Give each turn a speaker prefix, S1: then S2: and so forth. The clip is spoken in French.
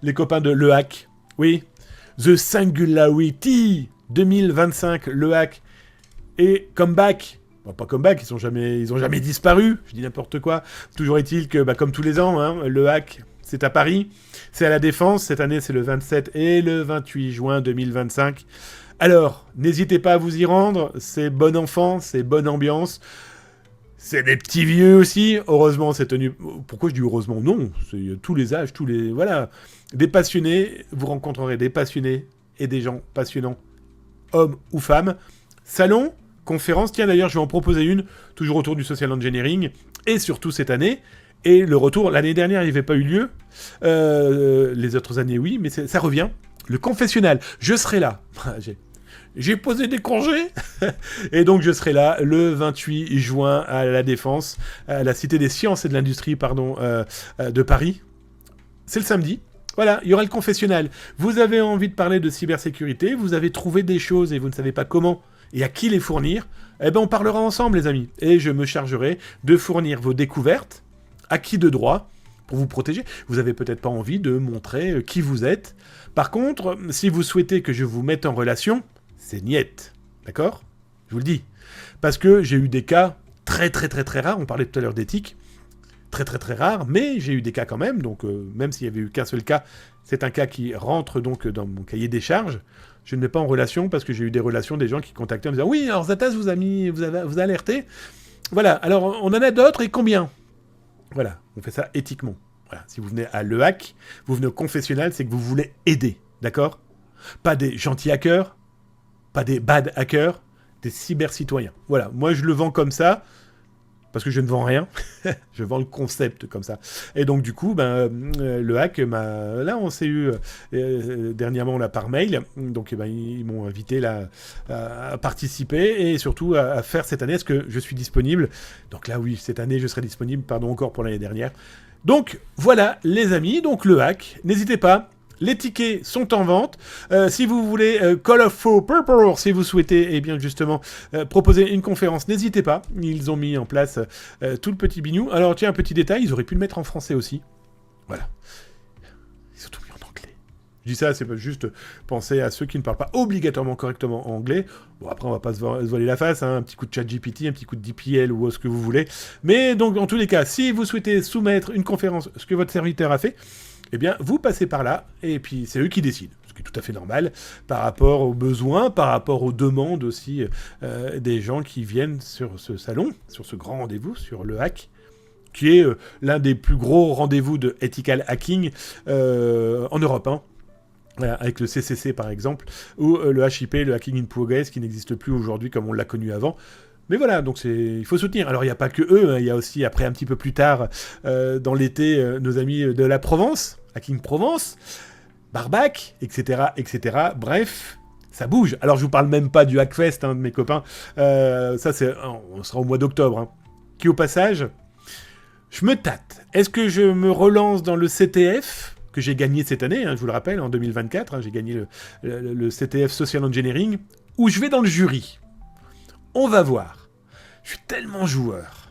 S1: les copains de Le Hack. Oui, The Singularity 2025, Le Hack. Et comeback. Bon, pas comeback, ils ont jamais disparu. Je dis n'importe quoi. Toujours est-il que, comme tous les ans, hein, Le Hack, c'est à Paris. C'est à la Défense. Cette année, c'est le 27 et le 28 juin 2025. Alors, n'hésitez pas à vous y rendre. C'est bon enfant, c'est bonne ambiance. C'est des petits vieux aussi. Heureusement, c'est tenu. Pourquoi je dis heureusement? Non, c'est tous les âges, tous les. Voilà. Des passionnés. Vous rencontrerez des passionnés et des gens passionnants, hommes ou femmes. Salon, conférence. Tiens, d'ailleurs, je vais en proposer une, toujours autour du social engineering, et surtout cette année. Et le retour, l'année dernière, il n'y avait pas eu lieu. Les autres années, oui, mais ça revient. Le confessionnal. Je serai là. J'ai posé des congés. Et donc, je serai là le 28 juin à la Défense, à la Cité des Sciences et de l'Industrie, de Paris. C'est le samedi. Voilà, il y aura le confessionnal. Vous avez envie de parler de cybersécurité, vous avez trouvé des choses et vous ne savez pas comment et à qui les fournir, eh ben on parlera ensemble, les amis. Et je me chargerai de fournir vos découvertes, acquis de droit, pour vous protéger. Vous n'avez peut-être pas envie de montrer qui vous êtes. Par contre, si vous souhaitez que je vous mette en relation, c'est niette. D'accord ? Je vous le dis. Parce que j'ai eu des cas très très très très rares, on parlait tout à l'heure d'éthique, très très très rares, mais j'ai eu des cas quand même, donc même s'il n'y avait eu qu'un seul cas, c'est un cas qui rentre donc dans mon cahier des charges. Je ne mets pas en relation parce que j'ai eu des relations, des gens qui contactaient en me disant « Oui, alors Zatas vous a alerté. Voilà, alors on en a d'autres et combien ?» Voilà, on fait ça éthiquement. Voilà. Si vous venez à Le Hack, vous venez au confessionnal, c'est que vous voulez aider, d'accord ? Pas des gentils hackers, pas des bad hackers, des cyber-citoyens. Voilà, moi je le vends comme ça, parce que je ne vends rien, je vends le concept comme ça. Et donc du coup, Le Hack m'a... Là, on s'est eu dernièrement là, par mail, donc ils m'ont invité là, à participer et surtout à faire cette année, est-ce que je suis disponible ? Donc là, oui, cette année, je serai disponible, pardon encore pour l'année dernière. Donc voilà, les amis, donc Le Hack, n'hésitez pas. Les tickets sont en vente. Si vous voulez Call of Purple, si vous souhaitez, eh bien justement proposer une conférence, n'hésitez pas. Ils ont mis en place tout le petit bignou. Alors tiens, un petit détail, ils auraient pu le mettre en français aussi. Voilà. Ils ont tout mis en anglais. Je dis ça, c'est pas juste penser à ceux qui ne parlent pas obligatoirement correctement anglais. Bon, après, on va pas se voiler la face, hein. Un petit coup de ChatGPT, un petit coup de DeepL ou ce que vous voulez. Mais donc, en tous les cas, si vous souhaitez soumettre une conférence, ce que votre serviteur a fait, eh bien, vous passez par là, et puis c'est eux qui décident, ce qui est tout à fait normal, par rapport aux besoins, par rapport aux demandes aussi des gens qui viennent sur ce salon, sur ce grand rendez-vous, sur Le Hack, qui est l'un des plus gros rendez-vous de ethical hacking en Europe, hein. Voilà, avec le CCC par exemple, ou le HIP, le Hacking in Progress, qui n'existe plus aujourd'hui comme on l'a connu avant. Mais voilà, donc il faut soutenir. Alors il n'y a pas que eux, hein, il y a aussi après un petit peu plus tard, dans l'été, nos amis de la Provence, Hacking Provence, Barbac, etc., etc. Bref, ça bouge. Alors je vous parle même pas du Hackfest, hein, de mes copains. Ça on sera au mois d'octobre. Hein. Qui au passage, je me tâte. Est-ce que je me relance dans le CTF que j'ai gagné cette année, hein, je vous le rappelle, en 2024, hein, j'ai gagné le CTF Social Engineering, ou je vais dans le jury. On va voir. Je suis tellement joueur.